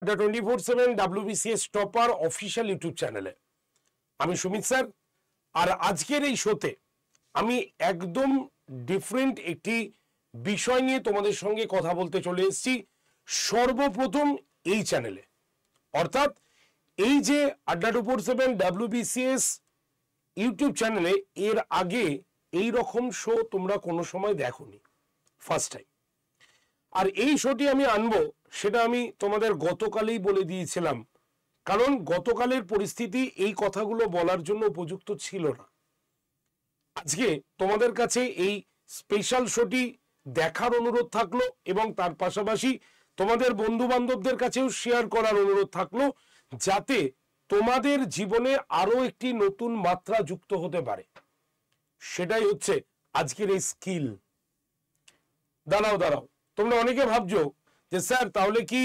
The 24/7 WBCS topper official YouTube চ্যানেলে আমি Sumit sir. আর আজকের এই শোতে আমি একদম ডিফারেন্ট একটি বিষয় নিয়ে তোমাদের সঙ্গে কথা বলতে চলে এসেছি সর্বপ্রথম এই চ্যানেলে, অর্থাৎ এই যে আড্ডা 24/7 WBCS ইউটিউব চ্যানেলে এর আগে এই রকম শো তোমরা কোনো সময় দেখোনি, ফার্স্ট টাইম। আর এই শোটি আমি আনবো সেটা আমি তোমাদের গতকালেই বলে দিয়েছিলাম, কারণ গতকালের পরিস্থিতি এই কথাগুলো বলার জন্য উপযুক্ত ছিল না। আজকে তোমাদের কাছে এই স্পেশাল শোটি দেখার অনুরোধ থাকলো এবং তার পাশাপাশি তোমাদের বন্ধু বান্ধবদের কাছেও শেয়ার করার অনুরোধ থাকলো, যাতে তোমাদের জীবনে আরো একটি নতুন মাত্রা যুক্ত হতে পারে। সেটাই হচ্ছে আজকের এই স্কিল। দাঁড়াও, তোমরা অনেকে ভাবছো যে স্যার তাহলে কি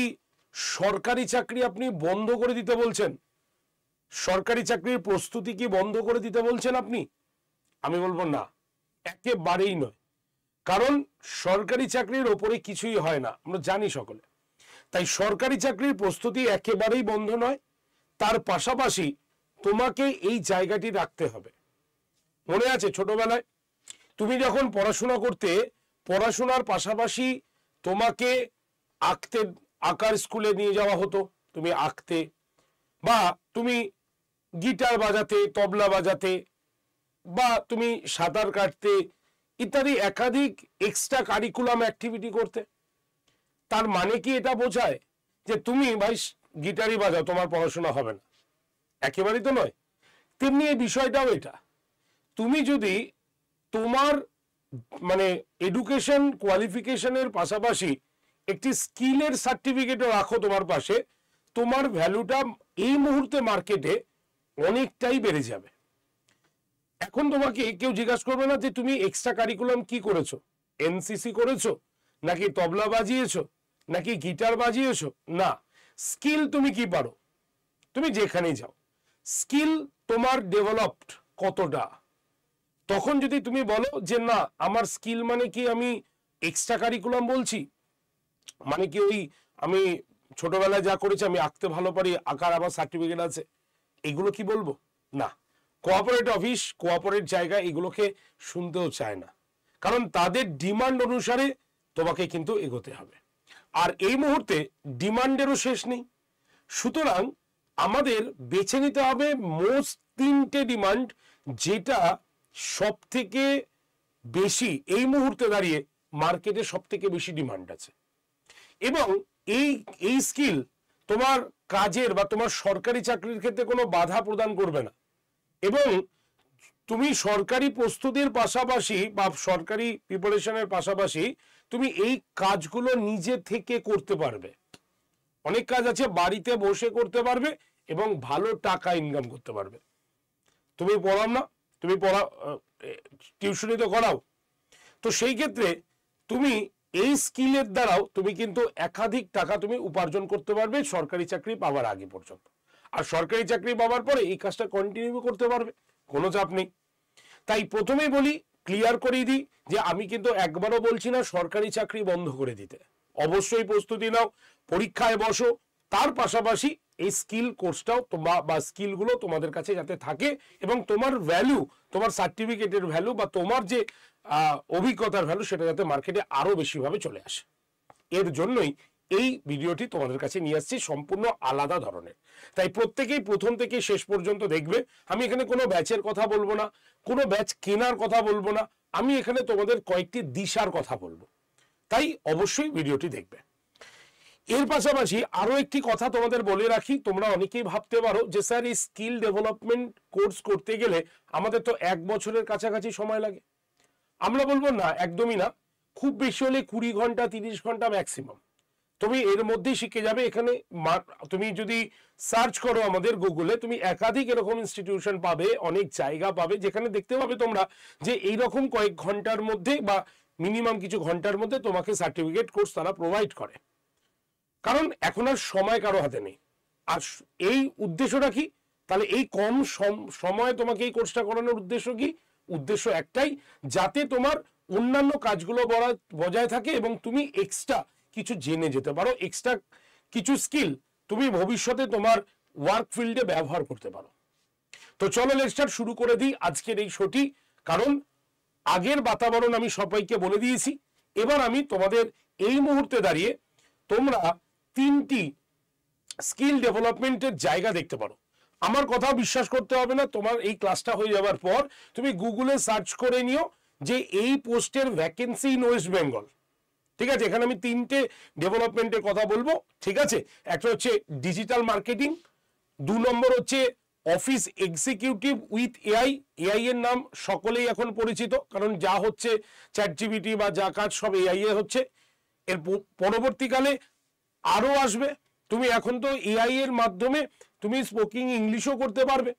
সরকারি চাকরি আপনি বন্ধ করে দিতে বলছেন, সরকারি চাকরির প্রস্তুতি কি বন্ধ করে দিতে বলছেন আপনি? আমি বলবো না, একেবারেই নয়। কারণ সরকারি চাকরির ওপরে কিছুই হয় না, আমরা জানি সকলে। তাই সরকারি চাকরির প্রস্তুতি একেবারেই বন্ধ নয়, তার পাশাপাশি তোমাকে এই জায়গাটি রাখতে হবে। মনে আছে ছোটবেলায় তুমি যখন পড়াশোনা করতে, পড়াশোনার পাশাপাশি তোমাকে আঁকার স্কুলে নিয়ে যাওয়া হতো, তুমি আঁকতে, বা তুমি গিটার বাজাতে, তবলা বাজাতে, বা তুমি সাঁতার কাটতে, ইত্যাদি একাধিক এক্সট্রা কারিকুলাম অ্যাক্টিভিটি করতে। তার মানে কি এটা বোঝায় যে তুমি ভাই গিটারই বাজাও, তোমার পড়াশোনা হবে না? একেবারেই তো নয়। তেমনি এই বিষয়টাও এটা, তুমি যদি তোমার মানে এডুকেশন কোয়ালিফিকেশনের পাশাপাশি একটি স্কিলের সার্টিফিকেটও রাখো তোমার পাশে, তোমার ভ্যালুটা এই মুহূর্তে মার্কেটে অনেকটাই বেড়ে যাবে। এখন তোমাকে কেউ জিজ্ঞাসা করবে না যে তুমি এক্সট্রা কারিকুলাম কি করেছো, এনসিসি করেছো, নাকি তবলা বাজিয়েছো, নাকি গিটার বাজিয়েছো। না, স্কিল তুমি কি পারো, তুমি যেখানেই যাও স্কিল তোমার ডেভেলপড কতটা। তখন যদি তুমি বলো যে না আমার স্কিল মানে কি আমি এক্সট্রা কারিকুলাম বলছি, মানে কি ওই আমি ছোটবেলায় যা করেছি, আমি আঁকতে ভালো পারি, আঁকার আমার সার্টিফিকেট আছে, এগুলো কি বলবো? না। কোঅপারেট অফিস, কোঅপারেট জায়গা এগুলোকে শুনতেও চায় না, কারণ তাদের ডিমান্ড অনুসারে তোমাকে কিন্তু এগোতে হবে। আর এই মুহূর্তে ডিমান্ডেরও শেষ নেই, সুতরাং আমাদের বেছে নিতে হবে মোস্ট তিনটে ডিমান্ড, যেটা সব থেকে বেশি এই মুহূর্তে দাঁড়িয়ে মার্কেটে সব থেকে বেশি ডিমান্ড আছে। এবং এই স্কিল তোমার কাজের বা তোমার সরকারি চাকরির ক্ষেত্রে কোনো বাধা প্রদান করবে না। এবং তুমি সরকারি প্রস্তুতির পাশাপাশি বা সরকারি প্রিপারেশনের পাশাপাশি তুমি এই কাজগুলো নিজে থেকে করতে পারবে। অনেক কাজ আছে বাড়িতে বসে করতে পারবে এবং ভালো টাকা ইনকাম করতে পারবে। তুমি পড়াও না, তুমি টিউশনি তো করাও, তো সেই ক্ষেত্রে তুমি এই স্কিলের দ্বারাও তুমি কিন্তু একাধিক টাকা তুমি উপার্জন করতে পারবে সরকারি চাকরি পাওয়ার আগে পর্যন্ত। আর সরকারি চাকরি পাওয়ার পরে এই কাজটা কন্টিনিউ করতে পারবে, কোনো চাপ নেই। তাই প্রথমেই বলি, ক্লিয়ার করিয়ে দিই যে আমি কিন্তু একবারও বলছি না সরকারি চাকরি বন্ধ করে দিতে। অবশ্যই প্রস্তুতি নাও, পরীক্ষায় বসো, তার পাশাপাশি এই স্কিল কোর্সটাও বা স্কিলগুলো তোমাদের কাছে যাতে থাকে এবং তোমার ভ্যালু, তোমার সার্টিফিকেটের ভ্যালু বা তোমার যে অভিজ্ঞতার ভ্যালু সেটা যাতে মার্কেটে আরো বেশিভাবে চলে আসে। এর জন্যই এই ভিডিওটি তোমাদের কাছে নিয়ে আসছি সম্পূর্ণ আলাদা ধরনের। তাই প্রত্যেকেই প্রথম থেকে শেষ পর্যন্ত দেখবে। আমি এখানে কোনো ব্যাচের কথা বলবো না, কোনো ব্যাচ কেনার কথা বলবো না, আমি এখানে তোমাদের কয়েকটি দিশার কথা বলবো। তাই অবশ্যই ভিডিওটি দেখবে। এর পাশাপাশি আরো একটি কথা তোমাদের বলে রাখি, তোমরা অনেকেই ভাবতে পারো যে স্যার এই স্কিল ডেভেলপমেন্ট কোর্স করতে গেলে আমাদের তো 1 বছরের কাছাকাছি সময় লাগে। আমরা বলবো না, একদমই না। খুব বেশি হলে 20 ঘন্টা 30 ঘন্টা ম্যাক্সিমাম, তুমি এর মধ্যেই শিখে যাবে। এখানে তুমি যদি সার্চ করো আমাদের গুগলে, তুমি একাধিক এরকম ইনস্টিটিউশন পাবে, অনেক জায়গা পাবে যেখানে দেখতে পাবে তোমরা যে এইরকম কয়েক ঘন্টার মধ্যে বা মিনিমাম কিছু ঘন্টার মধ্যে তোমাকে সার্টিফিকেট কোর্স তারা প্রোভাইড করে। কারণ এখন আর সময় কারো হাতে নেই। আর এই উদ্দেশ্যটা কি, তাহলে এই কম সময়ে তোমাকে এই কোর্সটা করানোর উদ্দেশ্য কি? উদ্দেশ্য একটাই, যাতে তোমার অন্যান্য কাজগুলো বজায় থাকে এবং তুমি এক্সট্রা কিছু জেনে যেতে পারো, এক্সট্রা কিছু স্কিল তুমি ভবিষ্যতে তোমার ওয়ার্ক ফিল্ডে ব্যবহার করতে পারো। তো চলো লেকচার শুরু করে দিই আজকের এই শোটি, কারণ আগের বাতাবরণ আমি সবাইকে বলে দিয়েছি। এবার আমি তোমাদের এই মুহূর্তে দাঁড়িয়ে তোমরা 3টি স্কিল ডেভেলপমেন্টের জায়গা দেখতে পারো। আমার কথা বিশ্বাস করতে হবে না, তোমার এই ক্লাসটা হয়ে যাওয়ার পর তুমি গুগলে সার্চ করে নিও যে এই পোস্টের ভ্যাকেন্সি ইন ওয়েস্ট বেঙ্গল। ঠিক আছে, এখানে আমি 3টে ডেভেলপমেন্টের কথা বলবো। ঠিক আছে, একটা হচ্ছে ডিজিটাল মার্কেটিং, 2 নম্বর হচ্ছে office executive with AI. AI এর নাম সকলেই এখন পরিচিত, কারণ যা হচ্ছে চ্যাটজিপিটি বা যা কাজ সব এআই এ হচ্ছে। এর পরবর্তীকালে আরো আসবে। তুমি এখন তো এআই এর মাধ্যমে তুমি স্পোকিং ইংলিশও করতে পারবে,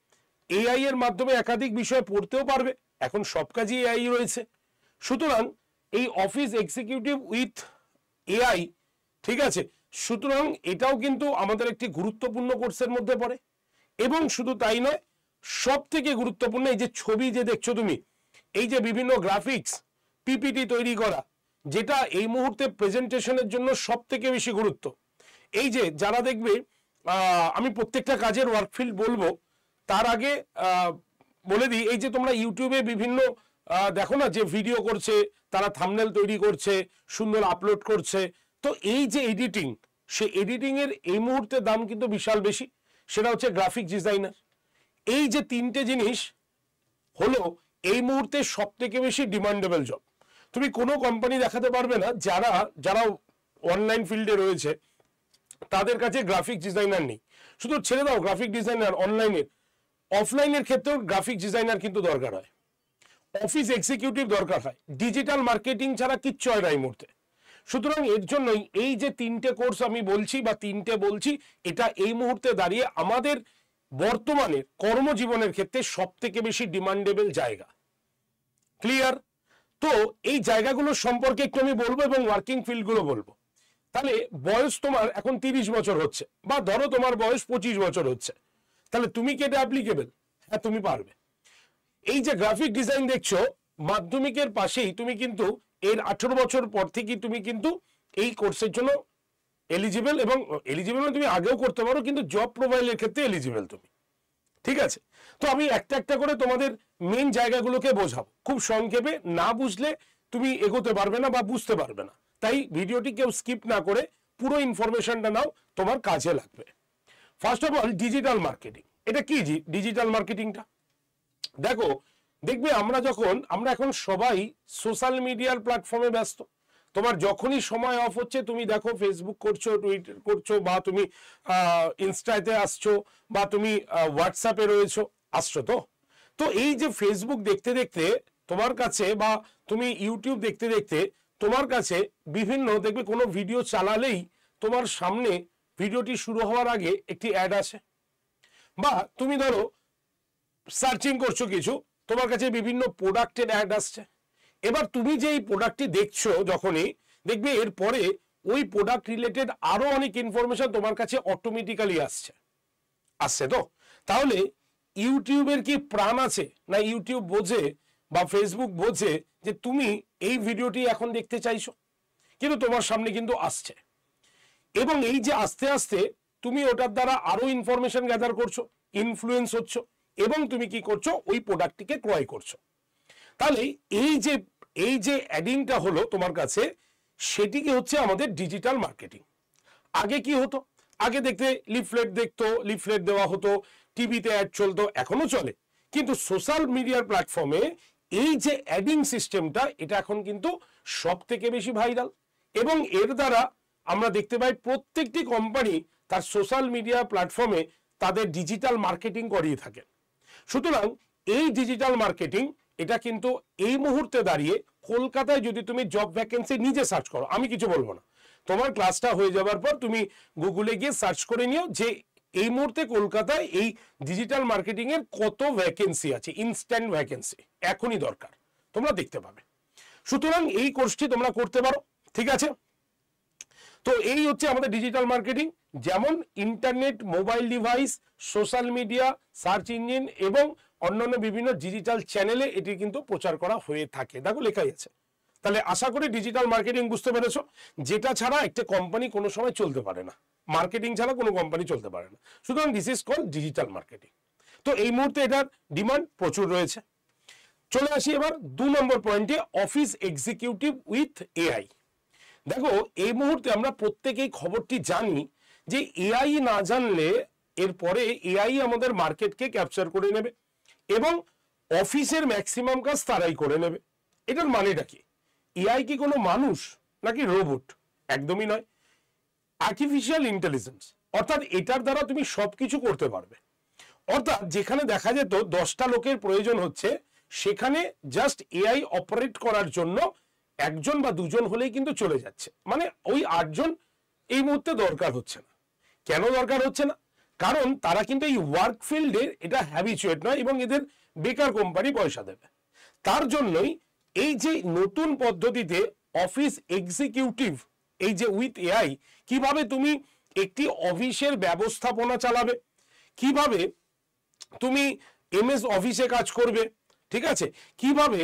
এআই এর মাধ্যমে একাধিক বিষয় পড়তেও পারবে, এখন সব কাজই এআই রয়েছে। সুতরাং এই অফিস এক্সিকিউটিভ উইথ এআই, ঠিক আছে, সুতরাং এটাও কিন্তু আমাদের একটি গুরুত্বপূর্ণ কোর্সের মধ্যে পড়ে। এবং শুধু তাই নয়, সব থেকে গুরুত্বপূর্ণ এই যে ছবি যে দেখছো তুমি, এই যে বিভিন্ন গ্রাফিক্স পিপিটি তৈরি করা, যেটা এই মুহূর্তে প্রেজেন্টেশনের জন্য সব থেকে বেশি গুরুত্ব। এই যে যারা দেখবে, আমি প্রত্যেকটা কাজের ওয়ার্কফিল্ড বলবো, তার আগে বলে দিই, এই যে তোমরা ইউটিউবে বিভিন্ন দেখো না যে ভিডিও করছে, তারা থাম্বনেল তৈরি করছে, সুন্দর আপলোড করছে। তো এই যে এডিটিং, সে এডিটিং এর এই মুহূর্তে দাম কিন্তু বিশাল বেশি, সেটা হচ্ছে গ্রাফিক ডিজাইনার। এই যে 3টে জিনিস হলো এই মুহূর্তে সব থেকে বেশি ডিমান্ডেবল জব। তুমি কোনো কোম্পানি দেখাতে পারবে না যারা যারা অনলাইন ফিল্ডে রয়েছে তাদের কাছে গ্রাফিক ডিজাইনার নেই। শুধু ছেড়ে দাও গ্রাফিক ডিজাইনার অনলাইনের, অফলাইনের ক্ষেত্রেও গ্রাফিক ডিজাইনার কিন্তু দরকার হয়, অফিস এক্সিকিউটিভ দরকার হয়, ডিজিটাল মার্কেটিং ছাড়া কিচ্ছু হয় না এই মুহূর্তে। সুতরাং এর জন্যই এই যে 3টে কোর্স আমি বলছি বা 3টে বলছি, এটা এই মুহূর্তে দাঁড়িয়ে আমাদের বর্তমানের কর্মজীবনের ক্ষেত্রে সব থেকে বেশি ডিমান্ডেবল জায়গা। ক্লিয়ার? তো এই জায়গাগুলো সম্পর্কে একটু আমি বলবো এবং ওয়ার্কিং ফিল্ডগুলো বলবো। তাহলে বয়স তোমার এখন 30 বছর হচ্ছে, বা ধরো তোমার বয়স 25 বছর হচ্ছে, তাহলে তুমি কি এটা অ্যাপ্লিকেবল? হ্যাঁ, তুমি পারবে। এই যে গ্রাফিক ডিজাইন দেখছো, মাধ্যমিকের পাশেই তুমি কিন্তু এর 18 বছর পর থেকেই তুমি কিন্তু এই কোর্সের জন্য এলিজিবল, এবং এলিজিবল তুমি আগেও করতে পারো, কিন্তু জব প্রোফাইলের ক্ষেত্রে এলিজিবল তুমি। ঠিক আছে, তো আমি একটা একটা করে তোমাদের মেন জায়গাগুলোকে বোঝাবো খুব সংক্ষেপে, না বুঝলে তুমি এগোতে পারবে না বা বুঝতে পারবে না। তাই ভিডিওটি কেউ স্কিপ না করে পুরো ইনফরমেশনটা নাও, তোমার কাজে লাগবে। First of all, digital marketing. এটা কি ডিজিটাল মার্কেটিংটা? দেখো, দেখবে আমরা এখন সবাই সোশ্যাল মিডিয়ার প্ল্যাটফর্মে ব্যস্ত। তোমার যখনই সময় অফ হচ্ছে, তুমি দেখো ফেসবুক করছো, টুইটার করছো, বা তুমি ইনস্টাতে আসছো, বা তুমি হোয়াটসঅ্যাপে রয়েছো, আসছো। তো এই যে ফেসবুক দেখতে দেখতে তোমার কাছে, বা তুমি ইউটিউব দেখতে দেখতে তোমার কাছে বিভিন্ন, দেখবে কোনো ভিডিও চালালেই তোমার সামনে ভিডিওটি শুরু হওয়ার আগে একটি অ্যাড আসে। বা তুমি ধরো সার্চিং করছো কিছু, তোমার কাছে বিভিন্ন প্রোডাক্টের অ্যাড আসছে। এবার তুমি যে এই প্রোডাক্টটি দেখছো, যখনই দেখবে এরপরে ওই প্রোডাক্ট রিলেটেড আরো অনেক ইনফরমেশন তোমার কাছে অটোমেটিক্যালি আসছে। তো তাহলে ইউটিউবের কি প্রাণ আছে না? ইউটিউব বোঝে বা ফেসবুক বোঝে যে তুমি এই ভিডিওটি এখন দেখতে চাইছো, কিন্তু তোমার সামনে কিন্তু আসছে, এবং এই যে আস্তে আস্তে তুমি ওটার দ্বারা আরো ইনফরমেশন গ্যাদার করছো, ইনফ্লুয়েন্স হচ্ছ, এবং তুমি কি করছো? ওই প্রোডাক্টটিকে ক্রয় করছো। তাহলে এই যে অ্যাডিংটা হলো তোমার কাছে, সেটিকে হচ্ছে আমাদের ডিজিটাল মার্কেটিং। আগে কি হতো? আগে দেখতে লিফলেট দেওয়া হতো, টিভিতে অ্যাড চলতো, এখনো চলে, কিন্তু সোশ্যাল মিডিয়ার প্ল্যাটফর্মে এই যে অ্যাডিং সিস্টেমটা, এটা এখন কিন্তু সব থেকে বেশি ভাইরাল, এবং এর দ্বারা আমরা দেখতে পাই প্রত্যেকটি কোম্পানি তার সোশ্যাল মিডিয়া প্ল্যাটফর্মে তাদের ডিজিটাল মার্কেটিং করিয়ে থাকে। সুতরাং এই ডিজিটাল মার্কেটিং, এটা কিন্তু এই মুহূর্তে দাঁড়িয়ে কলকাতায় যদি তুমি জব ভ্যাকেন্সি নিজে সার্চ করো, আমি কিছু বলবো না, তোমার ক্লাসটা হয়ে যাবার পর তুমি গুগলে গিয়ে সার্চ করে নিও যে এই মুহূর্তে কলকাতায় এই ডিজিটাল মার্কেটিং এর কত ভ্যাকেন্সি আছে, ইনস্ট্যান্ট ভ্যাকেন্সি, এখনই দরকার, তোমরা দেখতে পাবে। সুতরাং এই কোর্সটি তোমরা করতে পারো। ঠিক আছে, তো এই হচ্ছে আমাদের ডিজিটাল মার্কেটিং। যেমন internet, mobile device, social media, search engine এবং অন্যান্য বিভিন্ন ডিজিটাল চ্যানেলে এটি কিন্তু প্রচার করা হয়ে থাকে। দেখো লেখাই আছে। তাহলে আশা করি ডিজিটাল মার্কেটিং বুঝতে পেরেছো, যেটা ছাড়া একটা কোম্পানি কোনো সময় চলতে পারে না। মার্কেটিং ছাড়া কোনো কোম্পানি চলতে পারে না। সুতরাং this is call digital marketing. তো এই মুহূর্তে এটার ডিমান্ড প্রচুর রয়েছে। চলে আসি এবার 2 নম্বর পয়েন্টে, অফিস এক্সিকিউটিভ উইথ এআই। দেখো এই মুহূর্তে আমরা প্রত্যেকেই খবরটি জানি যে এআই না জানলে এরপরে এআই আমাদের মার্কেটকে ক্যাপচার করে নেবে এবং অফিসের ম্যাক্সিমাম কাজ তারাই করে নেবে। এটার মানেটা কি? এআই কি কোনো মানুষ নাকি রোবট? একদমই নয়। আর্টিফিশিয়াল ইন্টেলিজেন্স, অর্থাৎ এটার দ্বারা তুমি সবকিছু করতে পারবে। অর্থাৎ যেখানে দেখা যেত 10টা লোকের প্রয়োজন হচ্ছে, সেখানে জাস্ট এআই অপারেট করার জন্য 1জন বা 2জন হলেই কিন্তু চলে যাচ্ছে, মানে ওই 8জন এই মুহূর্তে দরকার হচ্ছে না। কেন দরকার হচ্ছে না? কারণ তারা কিন্তু এই ওয়ার্ক ফিল্ডে এটা হ্যাবিচুয়েট নয় এবং এদের বেকার কোম্পানি পয়সা দেবে। তার জন্যই এই যে নতুন পদ্ধতিতে অফিস এক্সিকিউটিভ, এই যে উইথ এআই, কিভাবে তুমি একটি অফিসের ব্যবস্থাপনা চালাবে, কিভাবে তুমি এমএস অফিসে কাজ করবে, ঠিক আছে, কিভাবে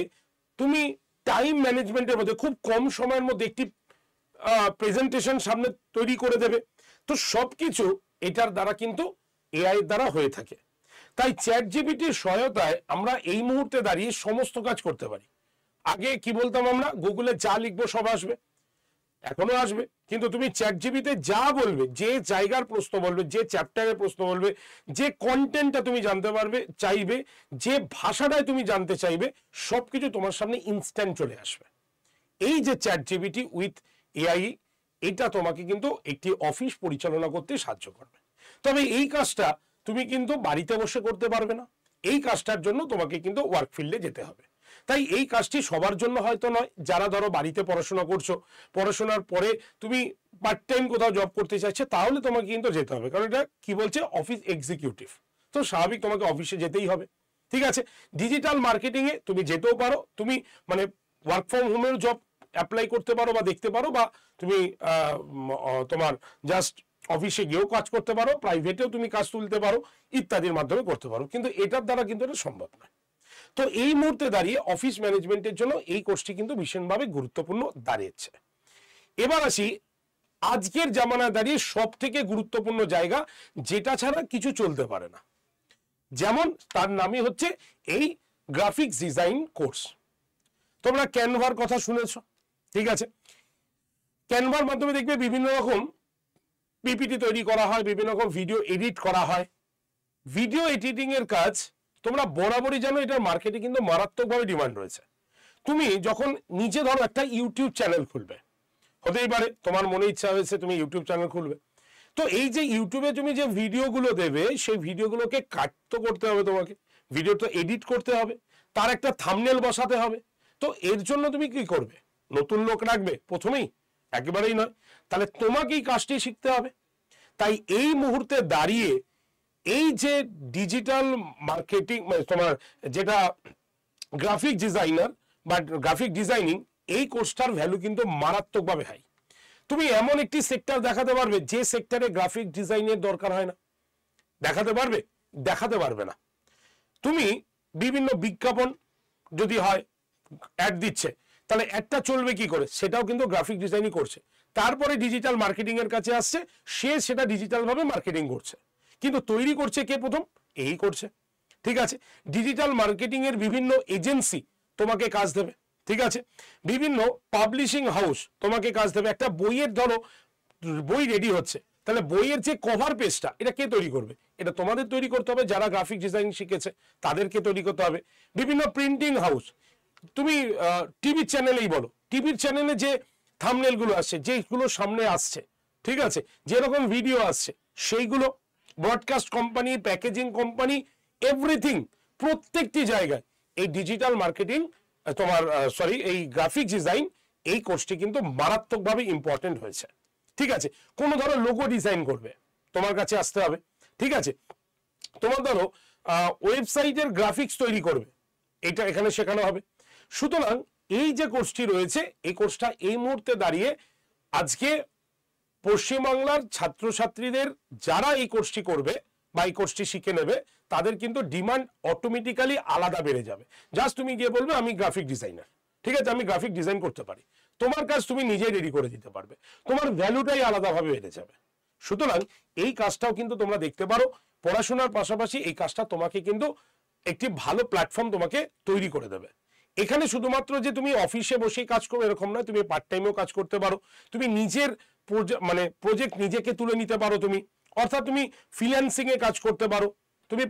তুমি টাইম ম্যানেজমেন্টের মধ্যে খুব কম সময়ের মধ্যে একটি প্রেজেন্টেশন সামনে তৈরি করে দেবে। তো সবকিছু এটার দ্বারা কিন্তু এআই এর দ্বারা হয়ে থাকে। তাই চ্যাট জিপিটির সহায়তায় আমরা এই মুহূর্তে দাঁড়িয়ে সমস্ত কাজ করতে পারি। আগে কি বলতাম আমরা, গুগলে যা লিখবো সব আসবে, এখনো আসবে, কিন্তু তুমি চ্যাট জিপিতে যা বলবে, যে জায়গার প্রশ্ন বলবে, যে চ্যাপ্টারের প্রশ্ন বলবে, যে কন্টেন্টটা তুমি জানতে পারবে চাইবে, যে ভাষাটায় তুমি জানতে চাইবে, সবকিছু তোমার সামনে ইনস্ট্যান্ট চলে আসবে। এই যে চ্যাট জিপিটি উইথ এআই, এটা তোমাকে কিন্তু একটি অফিস পরিচালনা করতে সাহায্য করবে। তবে এই কাজটা তুমি কিন্তু বাড়িতে বসে করতে পারবে না, এই কাজটার জন্য তোমাকে কিন্তু ওয়ার্ক ফিল্ডে যেতে হবে। তাই এই কাজটি সবার জন্য হয়তো নয়। যারা ধরো বাড়িতে পড়াশোনা করছো, পড়াশোনার পরে তুমি পার্ট টাইম কোথাও জব করতে চাইছো, তাহলে তোমাকে কিন্তু যেতে হবে, কারণ এটা কি বলছে, অফিস এক্সিকিউটিভ, তো স্বাভাবিক তোমাকে অফিসে যেতেই হবে। ঠিক আছে, ডিজিটাল মার্কেটিং এ তুমি যেতেও পারো, তুমি মানে ওয়ার্ক ফ্রম হোমের জব অ্যাপ্লাই করতে পারো বা দেখতে পারো, বা তুমি তোমার জাস্ট অফিসে গিয়েও কাজ করতে পারো, প্রাইভেটেও তুমি কাজ তুলতে পারো, ইত্যাদির মাধ্যমে করতে পারো, কিন্তু এটার দ্বারা কিন্তু এটা সম্ভব নয়। তো এই মুহূর্তে দাঁড়িয়ে অফিস ম্যানেজমেন্টের জন্য এই কোর্সটি কিন্তু ভীষণভাবে গুরুত্বপূর্ণ দাঁড়িয়েছে। এবার আসি আজকের জামানায় দাঁড়িয়ে সব থেকে গুরুত্বপূর্ণ জায়গা, যেটা ছাড়া কিছু চলতে পারে না, যেমন তার নামই হচ্ছে এই গ্রাফিক্স ডিজাইন কোর্স। তোমরা ক্যানভার কথা শুনেছ, ঠিক আছে, ক্যানভার মাধ্যমে দেখবে বিভিন্ন রকম পিপিটি তৈরি করা হয়, বিভিন্ন রকম ভিডিও এডিট করা হয়। ভিডিও এডিটিং এর কাজ তোমরা বরাবরই জানো, এটার মার্কেটে কিন্তু মারাত্মকভাবে ডিমান্ড রয়েছে। তুমি যখন নিজে ধরো একটা ইউটিউব চ্যানেল খুলবে, হতেই পারে তোমার মনে ইচ্ছা হয়েছে তুমি ইউটিউব চ্যানেল খুলবে, তো এই যে ইউটিউবে তুমি যে ভিডিওগুলো দেবে, সেই ভিডিওগুলোকে কাট তো করতে হবে, তোমাকে ভিডিও তো এডিট করতে হবে, তার একটা থাম্বনেল বসাতে হবে। তো এর জন্য তুমি কি করবে? নতুন লোক রাখবে প্রথমেই? একেবারেই নয়। তাহলে তোমাকেই কাজটি শিখতে হবে। তাই এই মুহূর্তে দাঁড়িয়ে এই যে ডিজিটাল মার্কেটিং, তোমার যেটা গ্রাফিক ডিজাইনার বা গ্রাফিক ডিজাইনিং, এই কোর্সটার ভ্যালু কিন্তু মারাত্মকভাবে হাই। তুমি এমন একটি সেক্টর দেখাতে পারবে যে সেক্টরে গ্রাফিক ডিজাইনের দরকার হয় না, দেখাতে পারবে? দেখাতে পারবে না। তুমি বিভিন্ন বিজ্ঞাপন যদি হয়, অ্যাড দিচ্ছে, তাহলে অ্যাডটা চলবে কি করে? সেটাও কিন্তু গ্রাফিক ডিজাইনই করছে। তারপরে ডিজিটাল মার্কেটিং এর কাছে আসছে, সে সেটা ডিজিটাল ভাবে মার্কেটিং করছে, কিন্তু তৈরি করছে কে? প্রথম এই করছে। ঠিক আছে, ডিজিটাল মার্কেটিং এর বিভিন্ন এজেন্সি তোমাকে কাজ দেবে, ঠিক আছে, বিভিন্ন পাবলিশিং হাউস তোমাকে কাজ দেবে। একটা বইয়ের ধরো বই রেডি হচ্ছে, তাহলে বইয়ের যে কভার পেজটা, এটা কে তৈরি করবে? এটা তোমাদের তৈরি করতে হবে, যারা গ্রাফিক ডিজাইন শিখেছে তাদেরকে তৈরি করতে হবে। বিভিন্ন প্রিন্টিং হাউস, তুমি টিভির চ্যানেলেই বলো, টিভির চ্যানেলে যে থাম্বনেল গুলো আসছে, যেগুলো সামনে আসছে, ঠিক আছে, যেরকম ভিডিও আসছে, সেইগুলো broadcast company, packaging company, everything, প্রত্যেকটি জায়গায় এই ডিজিটাল মার্কেটিং, তোমার সরি এই গ্রাফিক ডিজাইন, এই কোর্সটি কিন্তু মারাত্মকভাবে ইম্পর্টেন্ট হয়েছে। ঠিক আছে, কোনো ধরো লোগো ডিজাইন করবে, তোমার কাছে আসতে হবে। ঠিক আছে, তোমার ধরো ওয়েবসাইটের গ্রাফিক্স তৈরি করবে, এটা এখানে শেখানো হবে। সুতরাং এই যে কোর্সটি রয়েছে, এই কোর্সটা এই মুহূর্তে দাঁড়িয়ে আজকে পশ্চিমবাংলার ছাত্রছাত্রীদের যারা এই কোর্সটি করবে বা এই কোর্সটি শিখে নেবে, তাদের কিন্তু ডিমান্ড অটোমেটিক্যালি আলাদা বেড়ে যাবে। জাস্ট তুমি গিয়ে বলবে আমি গ্রাফিক ডিজাইনার, ঠিক আছে, আমি গ্রাফিক ডিজাইন করতে পারি, তোমার কাজ তুমি নিজেই রেডি করে দিতে পারবে, তোমার ভ্যালুটাই আলাদাভাবে বেড়ে যাবে। সুতরাং এই কাজটাও কিন্তু তোমরা দেখতে পারো। পড়াশোনার পাশাপাশি এই কাজটা তোমাকে কিন্তু একটি ভালো প্ল্যাটফর্ম তোমাকে তৈরি করে দেবে। এখানে শুধুমাত্র যে তুমি অফিসে বসেই কাজ করো এরকম নয়, তুমি পার্ট টাইমেও কাজ করতে পারো, তুমি নিজের প্রজেক্ট নিজেকে তুলে নিতে পারো তুমি, অর্থাৎ তুমি ফ্রিল্যান্সিং এ কাজ করতে পারো, তুমি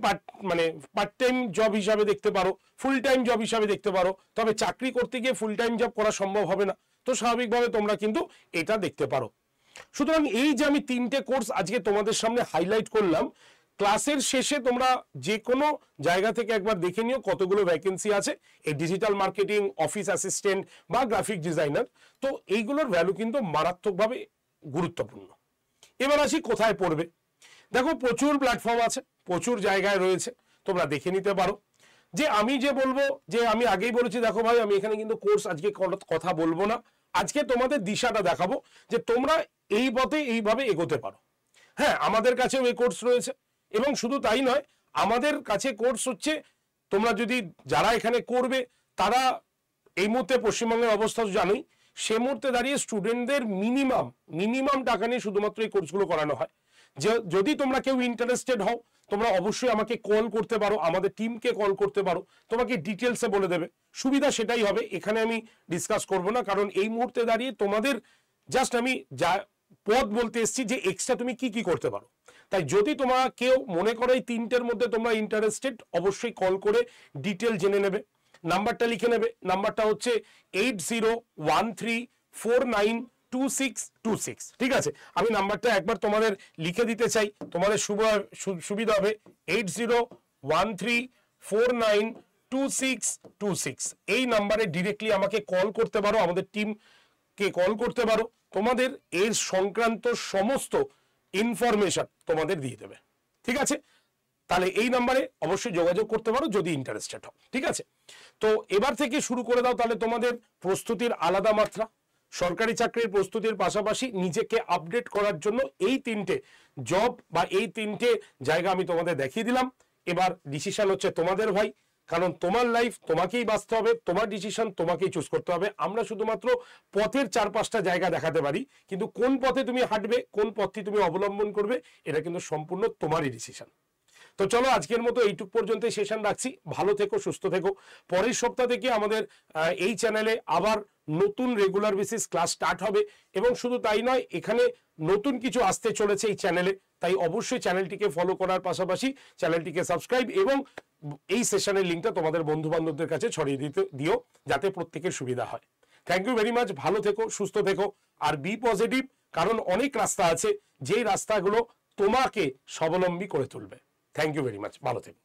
পার্ট টাইম জব হিসাবে দেখতে পারো, ফুল টাইম জব হিসাবে দেখতে পারো। তবে চাকরি করতে গিয়ে ফুল টাইম জব করা সম্ভব হবে না, তো স্বাভাবিকভাবে তোমরা কিন্তু এটা দেখতে পারো। সুতরাং এই যে আমি 3টে কোর্স আজকে তোমাদের সামনে হাইলাইট করলাম, ক্লাসের শেষে তোমরা যে কোনো জায়গা থেকে একবার দেখে নিও কতগুলো ভ্যাকেন্সি আছে এই ডিজিটাল মার্কেটিং, অফিস অ্যাসিস্ট্যান্ট বা গ্রাফিক ডিজাইনার। তো এইগুলোর ভ্যালু কিন্তু মারাত্মকভাবে গুরুত্বপূর্ণ। এবার আসি কোথায় পড়বে। দেখো প্রচুর প্ল্যাটফর্ম আছে, প্রচুর জায়গায় রয়েছে, তোমরা দেখে নিতে পারো। যে আমি যে বলবো, যে আমি আগেই বলেছি, দেখো ভাই আমি এখানে কিন্তু কোর্স আজকে কথা বলবো না, আজকে তোমাদের দিশাটা দেখাবো যে তোমরা এই পথে এইভাবে এগোতে পারো। হ্যাঁ, আমাদের কাছেও এই কোর্স রয়েছে, এবং শুধু তাই নয়, আমাদের কাছে কোর্স হচ্ছে তোমরা যদি যারা এখানে করবে তারা এই মুহূর্তে পশ্চিমবঙ্গের অবস্থা জানোই, সে মুহূর্তে দাঁড়িয়ে স্টুডেন্টদের মিনিমাম টাকা নিয়ে শুধুমাত্র এই কোর্সগুলো করানো হয়। যে যদি তোমরা কেউ ইন্টারেস্টেড হও, তোমরা অবশ্যই আমাকে কল করতে পারো, আমাদের টিমকে কল করতে পারো, তোমাকে ডিটেলসে বলে দেবে। সুবিধা সেটাই হবে, এখানে আমি ডিসকাস করব না, কারণ এই মুহূর্তে দাঁড়িয়ে তোমাদের জাস্ট আমি যা পথ বলতে এসেছি যে এক্সট্রা তুমি কি কি করতে পারো। তাই যদি তোমরা কেউ মনে করো এই 3টের মধ্যে তোমরা ইন্টারেস্টেড, অবশ্যই কল করে ডিটেল জেনে নেবে। নাম্বারটা লিখে নেবে, নাম্বারটা হচ্ছে 8013492626। ঠিক আছে, আমি নাম্বারটা একবার তোমাদের লিখে দিতে চাই, তোমাদের সুবিধা হবে। 8013492626। এই নাম্বারে ডিরেক্টলি আমাকে কল করতে পারো, আমাদের টিমকে কল করতে পারো, তোমাদের এর সংক্রান্ত সমস্ত ইনফরমেশন তোমাদের দিয়ে দেবে। ঠিক আছে, তাহলে এই নাম্বারে অবশ্যই যোগাযোগ করতে পারো যদি ইন্টারেস্টেড হও। ঠিক আছে, তো এবার থেকে শুরু করে দাও তাহলে তোমাদের প্রস্তুতির আলাদা মাত্রা। সরকারি চাকরির প্রস্তুতির পাশাপাশি নিজেকে আপডেট করার জন্য এই 3টে জব বা এই 3টে জায়গা আমি তোমাদের দেখিয়ে দিলাম। এবার ডিসিশন হচ্ছে তোমাদের ভাই, কারণ তোমার লাইফ তোমাকেই বাঁচতে হবে, তোমার ডিসিশন তোমাকেই চুজ করতে হবে। আমরা শুধুমাত্র পথের 4-5টা জায়গা দেখাতে পারি, কিন্তু কোন পথে তুমি হাঁটবে, কোন পথটি তুমি অবলম্বন করবে, এটা কিন্তু সম্পূর্ণ তোমারই ডিসিশন। তো চলো আজকের মতো এইটুক পর্যন্ত সেশন রাখছি। ভালো থেকো, সুস্থ থেকো। পরের সপ্তাহ থেকে আমাদের এই চ্যানেলে আবার নতুন রেগুলার বেসিস ক্লাস স্টার্ট হবে, এবং শুধু তাই নয়, এখানে নতুন কিছু আসতে চলেছে এই চ্যানেলে। তাই অবশ্যই চ্যানেলটিকে ফলো করার পাশাপাশি চ্যানেলটিকে সাবস্ক্রাইব এবং এই সেশনের লিঙ্কটা তোমাদের বন্ধু বান্ধবদের কাছে ছড়িয়ে দিও, যাতে প্রত্যেকের সুবিধা হয়। Thank you very much. ভালো থেকো, সুস্থ থেকো, আর বি পজিটিভ, কারণ অনেক রাস্তা আছে যেই রাস্তাগুলো তোমাকে স্বাবলম্বী করে তুলবে। থ্যাংক ইউ ভেরি মাচ, ভালো থেকো।